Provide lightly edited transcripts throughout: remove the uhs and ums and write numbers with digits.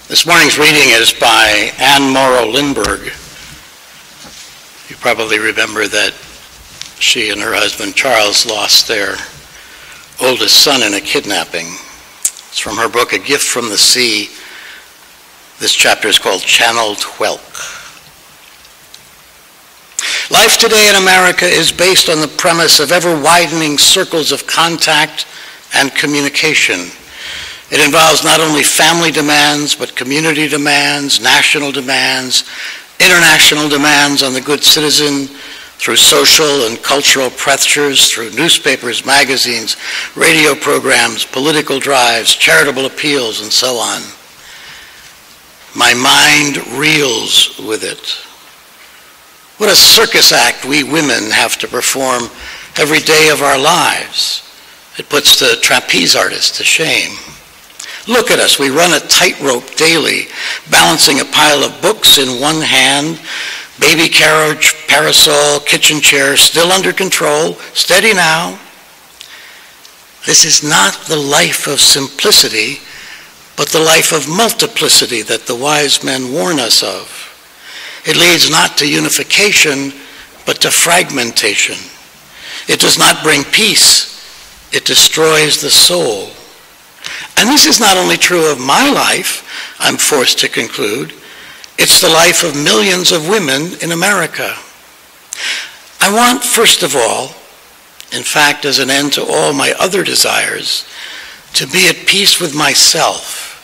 This morning's reading is by Anne Morrow Lindbergh. You probably remember that she and her husband Charles lost their oldest son in a kidnapping. It's from her book, A Gift from the Sea. This chapter is called Channeled Whelk. Life today in America is based on the premise of ever-widening circles of contact and communication. It involves not only family demands, but community demands, national demands, international demands on the good citizen through social and cultural pressures, through newspapers, magazines, radio programs, political drives, charitable appeals, and so on. My mind reels with it. What a circus act we women have to perform every day of our lives. It puts the trapeze artist to shame. Look at us, we run a tightrope daily, balancing a pile of books in one hand, baby carriage, parasol, kitchen chair, still under control, steady now. This is not the life of simplicity, but the life of multiplicity that the wise men warn us of. It leads not to unification, but to fragmentation. It does not bring peace, it destroys the soul. And this is not only true of my life, I'm forced to conclude, it's the life of millions of women in America. I want, first of all, in fact, as an end to all my other desires, to be at peace with myself.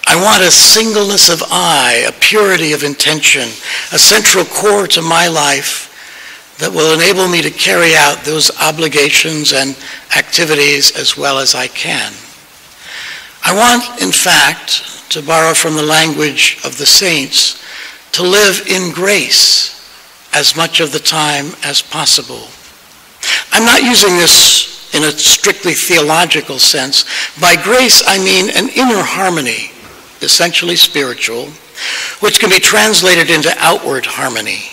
I want a singleness of eye, a purity of intention, a central core to my life that will enable me to carry out those obligations and activities as well as I can. I want, in fact, to borrow from the language of the saints, to live in grace as much of the time as possible. I'm not using this in a strictly theological sense. By grace, I mean an inner harmony, essentially spiritual, which can be translated into outward harmony.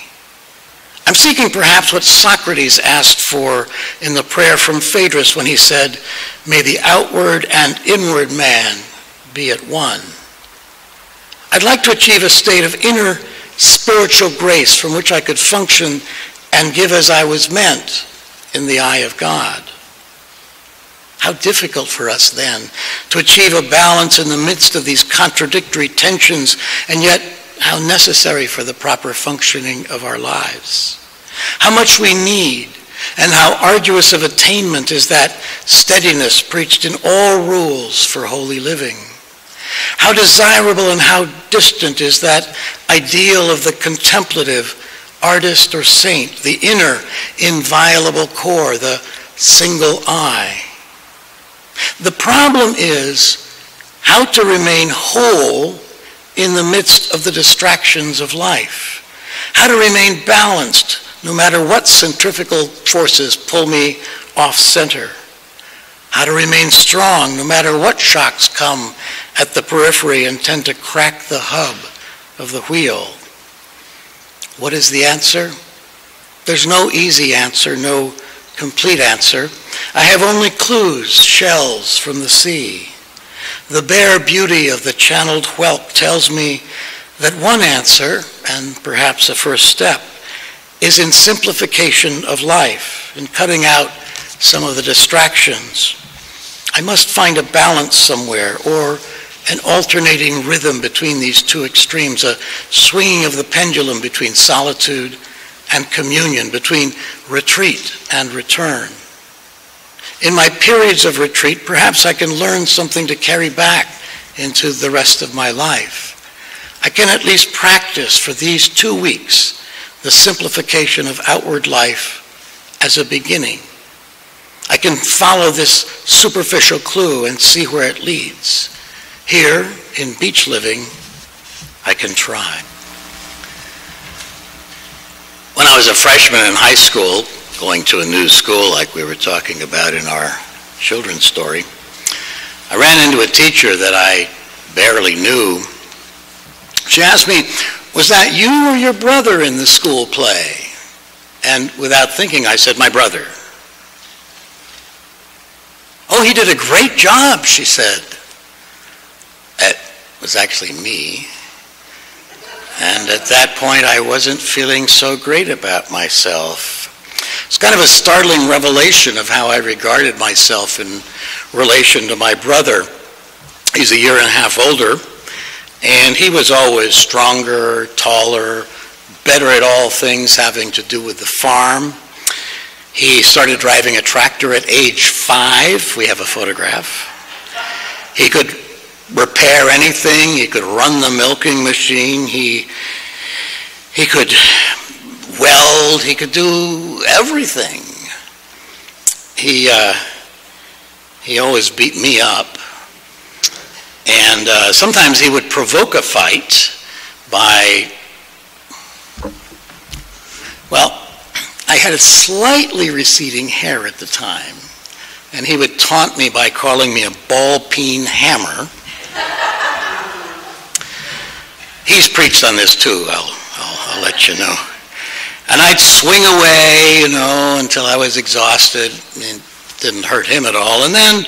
I'm seeking perhaps what Socrates asked for in the prayer from Phaedrus when he said, "May the outward and inward man be at one." I'd like to achieve a state of inner spiritual grace from which I could function and give as I was meant in the eye of God. How difficult for us then to achieve a balance in the midst of these contradictory tensions, and yet how necessary for the proper functioning of our lives. How much we need, and how arduous of attainment is that steadiness preached in all rules for holy living. How desirable and how distant is that ideal of the contemplative artist or saint, the inner inviolable core, the single eye. The problem is how to remain whole in the midst of the distractions of life. How to remain balanced no matter what centrifugal forces pull me off center. How to remain strong no matter what shocks come at the periphery and tend to crack the hub of the wheel. What is the answer? There's no easy answer, no complete answer. I have only clues, shells from the sea. The bare beauty of the channeled whelk tells me that one answer, and perhaps a first step, is in simplification of life, in cutting out some of the distractions. I must find a balance somewhere, or an alternating rhythm between these two extremes, a swinging of the pendulum between solitude and communion, between retreat and return. In my periods of retreat, perhaps I can learn something to carry back into the rest of my life. I can at least practice for these 2 weeks the simplification of outward life as a beginning. I can follow this superficial clue and see where it leads. Here, in beach living, I can try. When I was a freshman in high school, going to a new school like we were talking about in our children's story, I ran into a teacher that I barely knew. She asked me, "Was that you or your brother in the school play?" And without thinking, I said, "My brother." "Oh, he did a great job," she said. It was actually me. And at that point, I wasn't feeling so great about myself. It's kind of a startling revelation of how I regarded myself in relation to my brother. He's a year and a half older, and he was always stronger, taller, better at all things having to do with the farm. He started driving a tractor at age 5. We have a photograph. He could repair anything. He could run the milking machine. He could weld. He could do everything. He always beat me up. And sometimes he would provoke a fight by, well, I had a slightly receding hair at the time, and he would taunt me by calling me a ball-peen hammer. He's preached on this too, I'll let you know. And I'd swing away, until I was exhausted. It didn't hurt him at all. And then,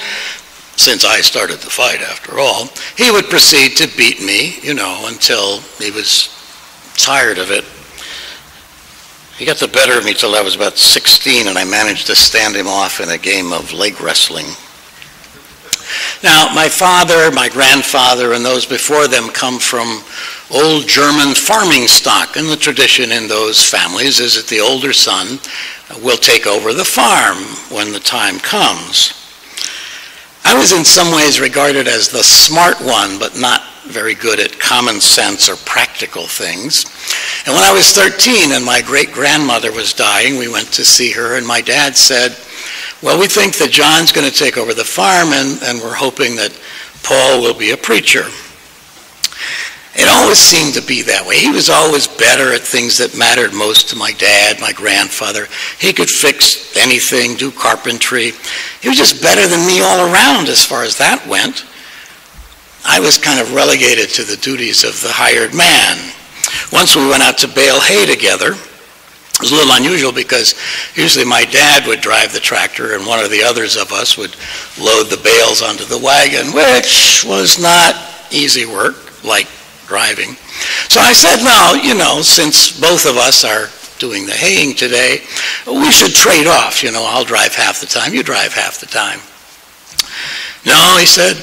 since I started the fight after all, he would proceed to beat me, until he was tired of it. He got the better of me till I was about 16, and I managed to stand him off in a game of leg wrestling. Now, my father, my grandfather, and those before them come from old German farming stock, and the tradition in those families is that the older son will take over the farm when the time comes. I was in some ways regarded as the smart one, but not very good at common sense or practical things. And when I was 13 and my great-grandmother was dying, we went to see her, and my dad said, well, we think that John's going to take over the farm, and we're hoping that Paul will be a preacher. It always seemed to be that way. He was always better at things that mattered most to my dad, my grandfather. He could fix anything, do carpentry. He was just better than me all around as far as that went. I was kind of relegated to the duties of the hired man. Once we went out to bale hay together. It was a little unusual because usually my dad would drive the tractor and one of the others of us would load the bales onto the wagon, which was not easy work, like driving. So I said, no, since both of us are doing the haying today, we should trade off. I'll drive half the time, you drive half the time. No, he said,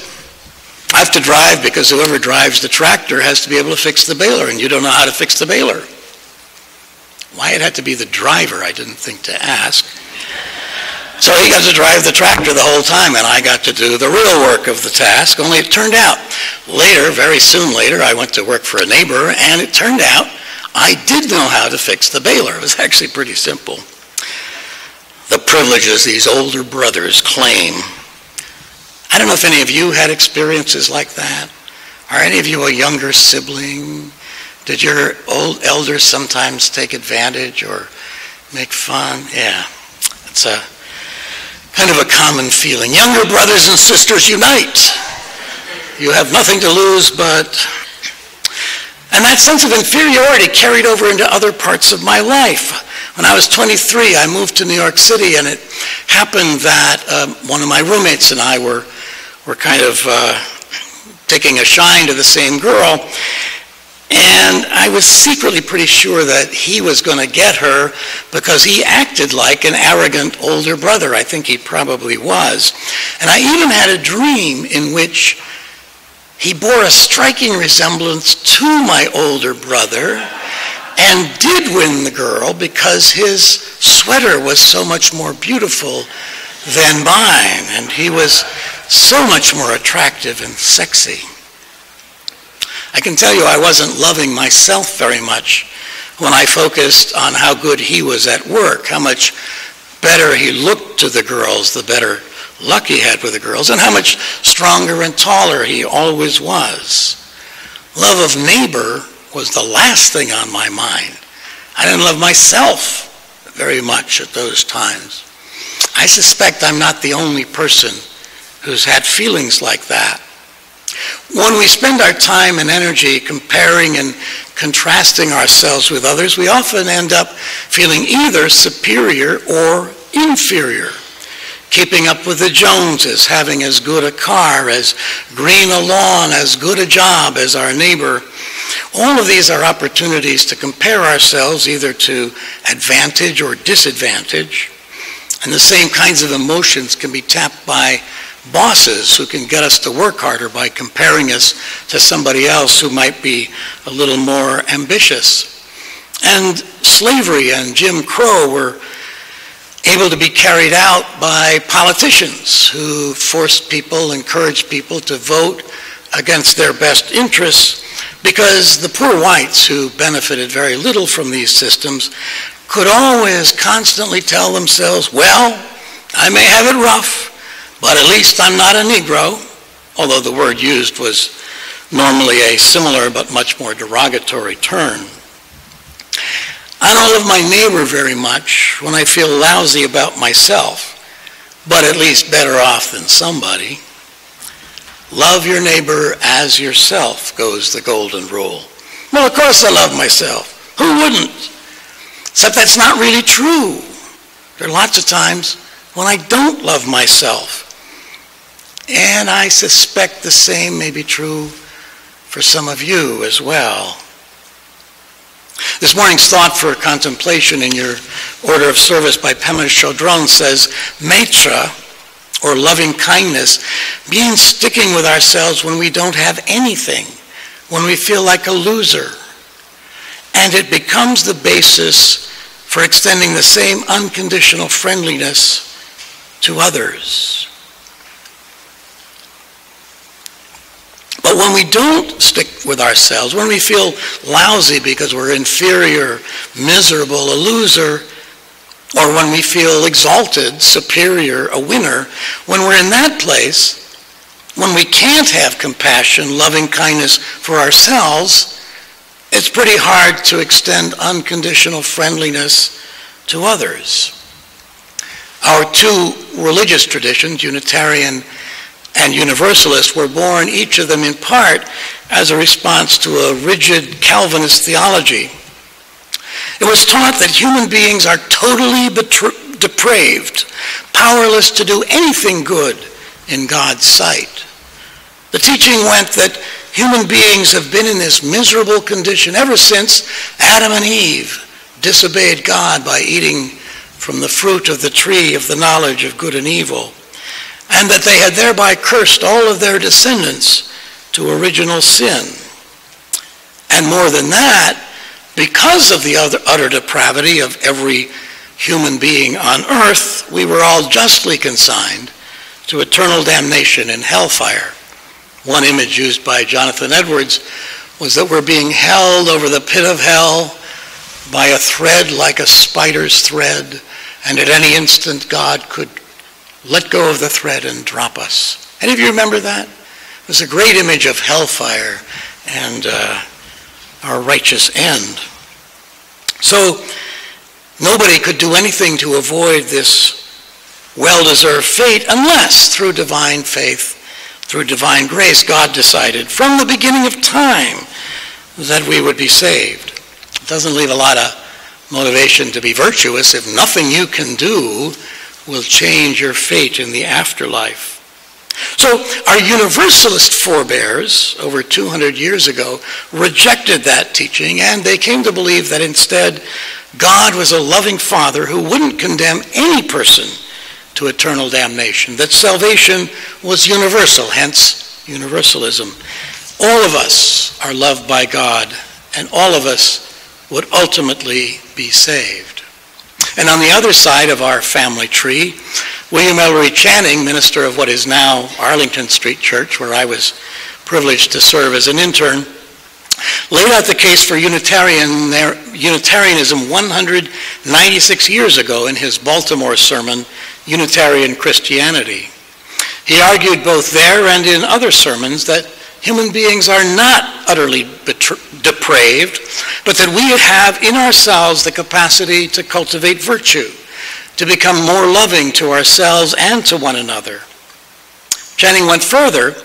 I have to drive because whoever drives the tractor has to be able to fix the baler, and you don't know how to fix the baler. Why it had to be the driver, I didn't think to ask. So he got to drive the tractor the whole time, and I got to do the real work of the task, only it turned out later, very soon later, I went to work for a neighbor, and it turned out I did know how to fix the baler. It was actually pretty simple. The privileges these older brothers claim. I don't know if any of you had experiences like that. Are any of you a younger sibling? Did your old elders sometimes take advantage or make fun? Yeah, it's a kind of a common feeling. Younger brothers and sisters, unite. You have nothing to lose but... And that sense of inferiority carried over into other parts of my life. When I was 23, I moved to New York City, and it happened that one of my roommates and I were kind of taking a shine to the same girl. And I was secretly pretty sure that he was going to get her because he acted like an arrogant older brother. I think he probably was. And I even had a dream in which he bore a striking resemblance to my older brother and did win the girl because his sweater was so much more beautiful than mine, and he was so much more attractive and sexy. I can tell you I wasn't loving myself very much when I focused on how good he was at work, how much better he looked to the girls, the better luck he had with the girls, and how much stronger and taller he always was. Love of neighbor was the last thing on my mind. I didn't love myself very much at those times. I suspect I'm not the only person who's had feelings like that. When we spend our time and energy comparing and contrasting ourselves with others, we often end up feeling either superior or inferior. keeping up with the Joneses, having as good a car, as green a lawn, as good a job as our neighbor. All of these are opportunities to compare ourselves either to advantage or disadvantage. And the same kinds of emotions can be tapped by bosses who can get us to work harder by comparing us to somebody else who might be a little more ambitious. And slavery and Jim Crow were able to be carried out by politicians who forced people, encouraged people to vote against their best interests, because the poor whites who benefited very little from these systems could always constantly tell themselves, well, I may have it rough, but at least I'm not a Negro, although the word used was normally a similar but much more derogatory term. I don't love my neighbor very much when I feel lousy about myself, but at least better off than somebody. Love your neighbor as yourself, goes the golden rule. Well, of course I love myself. Who wouldn't? Except that's not really true. There are lots of times when I don't love myself. And I suspect the same may be true for some of you as well. This morning's thought for contemplation in your order of service by Pema Chodron says, Maitra, or loving kindness, means sticking with ourselves when we don't have anything, when we feel like a loser. And it becomes the basis for extending the same unconditional friendliness to others. But when we don't stick with ourselves, when we feel lousy because we're inferior, miserable, a loser, or when we feel exalted, superior, a winner, when we're in that place, when we can't have compassion, loving kindness for ourselves, it's pretty hard to extend unconditional friendliness to others. Our two religious traditions, Unitarian and Universalist, were born, each of them in part, as a response to a rigid Calvinist theology. It was taught that human beings are totally depraved, powerless to do anything good in God's sight. The teaching went that human beings have been in this miserable condition ever since Adam and Eve disobeyed God by eating from the fruit of the tree of the knowledge of good and evil, and that they had thereby cursed all of their descendants to original sin. And more than that, because of the utter depravity of every human being on earth, we were all justly consigned to eternal damnation in hellfire. One image used by Jonathan Edwards was that we're being held over the pit of hell by a thread like a spider's thread, and at any instant God could let go of the thread and drop us. Any of you remember that? It was a great image of hellfire and our righteous end. So nobody could do anything to avoid this well-deserved fate unless through divine faith, through divine grace, God decided from the beginning of time that we would be saved. It doesn't leave a lot of motivation to be virtuous if nothing you can do will change your fate in the afterlife. So our Universalist forebears over 200 years ago rejected that teaching, and they came to believe that instead God was a loving Father who wouldn't condemn any person to eternal damnation, that salvation was universal, hence universalism. All of us are loved by God, and all of us would ultimately be saved. And on the other side of our family tree, William Ellery Channing, minister of what is now Arlington Street Church, where I was privileged to serve as an intern, laid out the case for Unitarianism 196 years ago in his Baltimore sermon, Unitarian Christianity. He argued both there and in other sermons that human beings are not utterly depraved, but that we have in ourselves the capacity to cultivate virtue, to become more loving to ourselves and to one another. Channing went further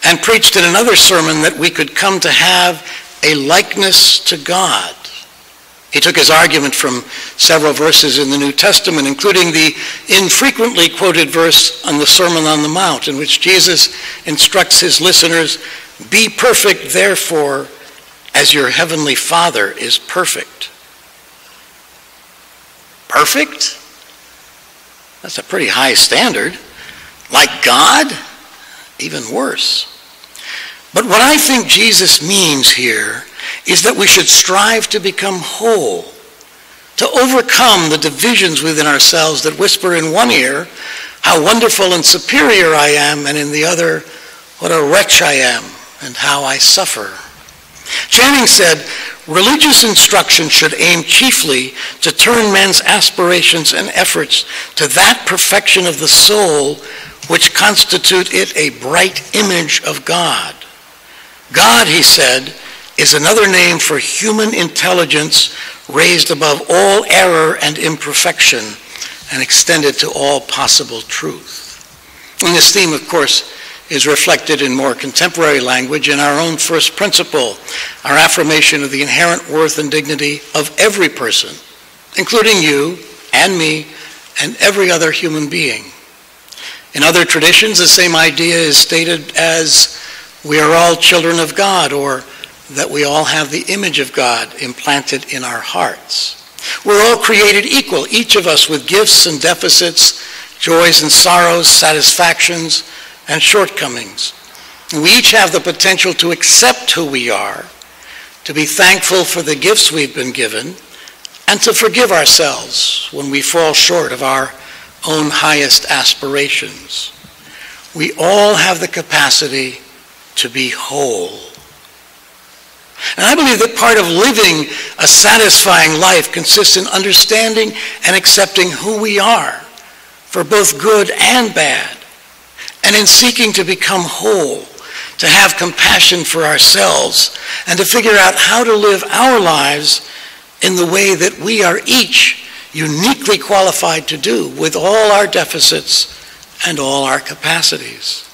and preached in another sermon that we could come to have a likeness to God. He took his argument from several verses in the New Testament, including the infrequently quoted verse on the Sermon on the Mount, in which Jesus instructs his listeners, "Be perfect, therefore, as your heavenly Father is perfect." Perfect? That's a pretty high standard. Like God? Even worse. But what I think Jesus means here is that we should strive to become whole, to overcome the divisions within ourselves that whisper in one ear how wonderful and superior I am, and in the other, what a wretch I am and how I suffer. Channing said, religious instruction should aim chiefly to turn men's aspirations and efforts to that perfection of the soul which constitute it a bright image of God. God, he said, is another name for human intelligence raised above all error and imperfection and extended to all possible truth. And this theme, of course, is reflected in more contemporary language in our own first principle, our affirmation of the inherent worth and dignity of every person, including you and me and every other human being. In other traditions, the same idea is stated as we are all children of God, or that we all have the image of God implanted in our hearts. We're all created equal, each of us with gifts and deficits, joys and sorrows, satisfactions and shortcomings. And we each have the potential to accept who we are, to be thankful for the gifts we've been given, and to forgive ourselves when we fall short of our own highest aspirations. We all have the capacity to be whole. And I believe that part of living a satisfying life consists in understanding and accepting who we are, for both good and bad, and in seeking to become whole, to have compassion for ourselves, and to figure out how to live our lives in the way that we are each uniquely qualified to do, with all our deficits and all our capacities.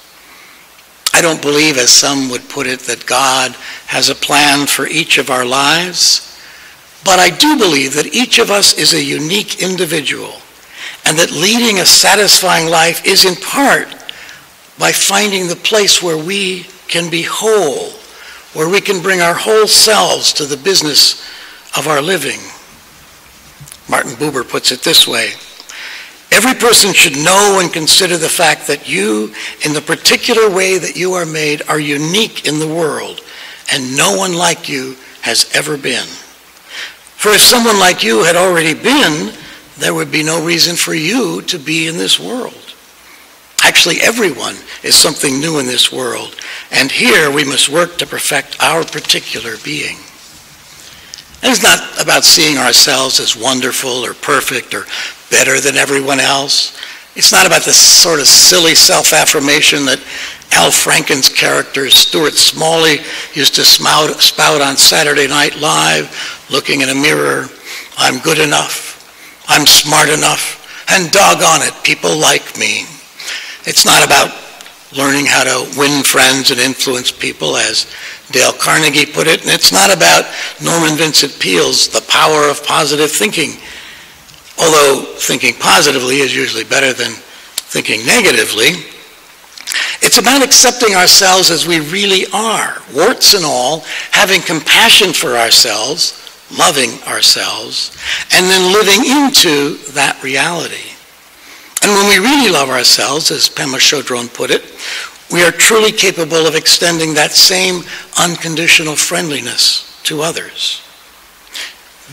I don't believe, as some would put it, that God has a plan for each of our lives, but I do believe that each of us is a unique individual, and that leading a satisfying life is in part by finding the place where we can be whole, where we can bring our whole selves to the business of our living. Martin Buber puts it this way: every person should know and consider the fact that you, in the particular way that you are made, are unique in the world, and no one like you has ever been. For if someone like you had already been, there would be no reason for you to be in this world. Actually, everyone is something new in this world, and here we must work to perfect our particular being. And it's not about seeing ourselves as wonderful or perfect or better than everyone else. It's not about this sort of silly self-affirmation that Al Franken's character Stuart Smalley used to spout on Saturday Night Live, looking in a mirror. I'm good enough. I'm smart enough. And doggone it, people like me. It's not about learning how to win friends and influence people, as Dale Carnegie put it. And it's not about Norman Vincent Peale's The Power of Positive Thinking, although thinking positively is usually better than thinking negatively. It's about accepting ourselves as we really are, warts and all, having compassion for ourselves, loving ourselves, and then living into that reality. And when we really love ourselves, as Pema Chodron put it, we are truly capable of extending that same unconditional friendliness to others.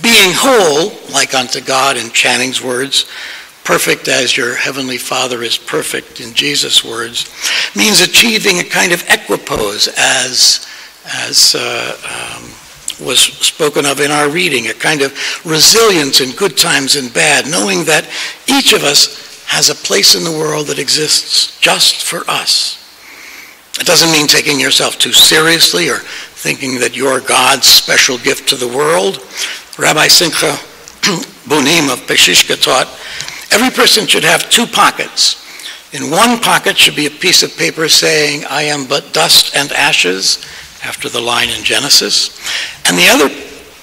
Being whole, like unto God in Channing's words, perfect as your heavenly Father is perfect in Jesus' words, means achieving a kind of equipoise, as was spoken of in our reading, a kind of resilience in good times and bad, knowing that each of us has a place in the world that exists just for us. It doesn't mean taking yourself too seriously or thinking that you're God's special gift to the world. Rabbi Simcha Bunim of Peshishka taught, every person should have two pockets. In one pocket should be a piece of paper saying, I am but dust and ashes, after the line in Genesis. And the other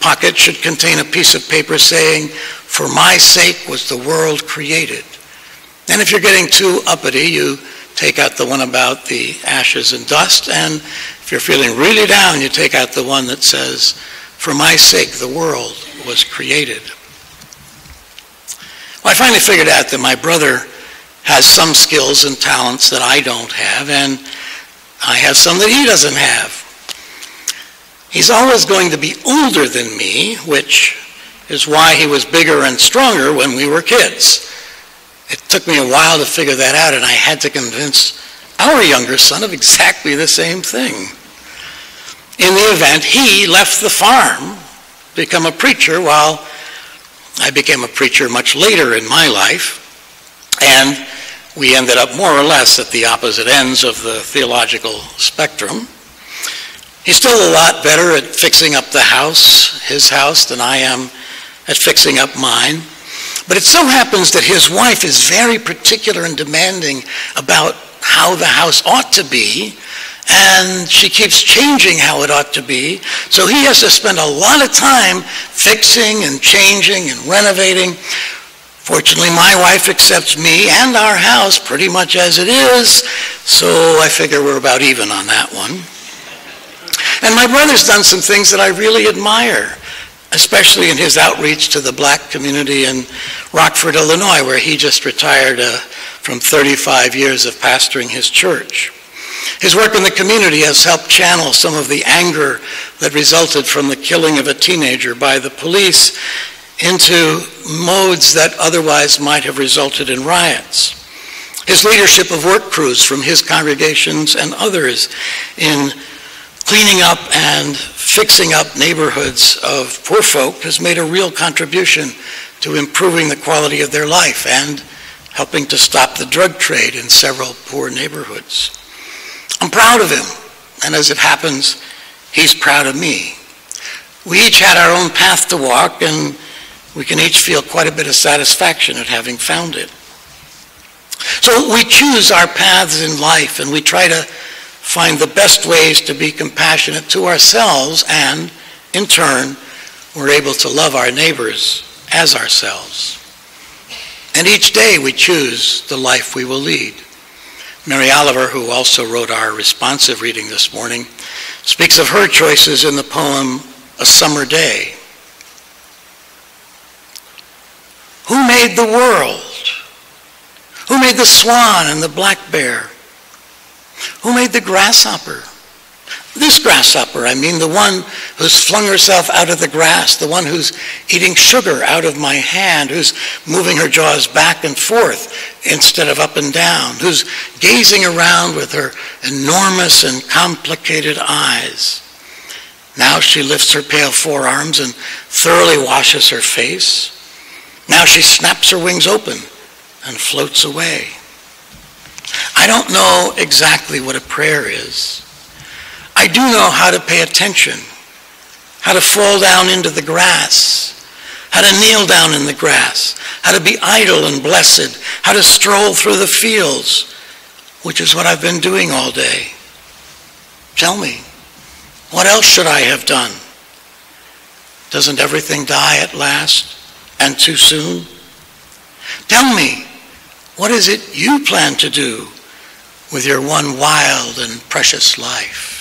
pocket should contain a piece of paper saying, "For my sake was the world created." And if you're getting too uppity, you take out the one about the ashes and dust, and if you're feeling really down, you take out the one that says, "For my sake the world was created." Well, I finally figured out that my brother has some skills and talents that I don't have, and I have some that he doesn't have. He's always going to be older than me, which is why he was bigger and stronger when we were kids. It took me a while to figure that out, and I had to convince our younger son of exactly the same thing. In the event, he left the farm to become a preacher, while I became a preacher much later in my life, and we ended up more or less at the opposite ends of the theological spectrum. He's still a lot better at fixing up the house, his house, than I am at fixing up mine. But it so happens that his wife is very particular and demanding about how the house ought to be, and she keeps changing how it ought to be. So he has to spend a lot of time fixing and changing and renovating. Fortunately, my wife accepts me and our house pretty much as it is, so I figure we're about even on that one. And my brother's done some things that I really admire, especially in his outreach to the black community in Rockford, Illinois, where he just retired from 35 years of pastoring his church. His work in the community has helped channel some of the anger that resulted from the killing of a teenager by the police into modes that otherwise might have resulted in riots. His leadership of work crews from his congregations and others in cleaning up and fixing up neighborhoods of poor folk has made a real contribution to improving the quality of their life and helping to stop the drug trade in several poor neighborhoods. I'm proud of him, and as it happens, he's proud of me. We each had our own path to walk, and we can each feel quite a bit of satisfaction at having found it. So we choose our paths in life, and we try to find the best ways to be compassionate to ourselves, and in turn, we're able to love our neighbors as ourselves. And each day we choose the life we will lead. Mary Oliver, who also wrote our responsive reading this morning, speaks of her choices in the poem, "A Summer Day." Who made the world? Who made the swan and the black bear? Who made the grasshopper? This grasshopper, I mean, the one who's flung herself out of the grass, the one who's eating sugar out of my hand, who's moving her jaws back and forth instead of up and down, who's gazing around with her enormous and complicated eyes. Now she lifts her pale forearms and thoroughly washes her face. Now she snaps her wings open and floats away. I don't know exactly what a prayer is. I do know how to pay attention, how to fall down into the grass, how to kneel down in the grass, how to be idle and blessed, how to stroll through the fields, which is what I've been doing all day. Tell me, what else should I have done? Doesn't everything die at last and too soon? Tell me, what is it you plan to do with your one wild and precious life?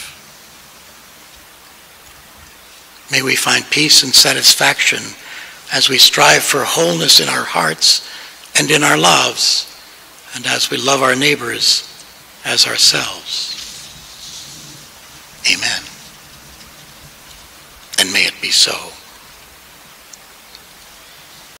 May we find peace and satisfaction as we strive for wholeness in our hearts and in our lives, and as we love our neighbors as ourselves. Amen. And may it be so.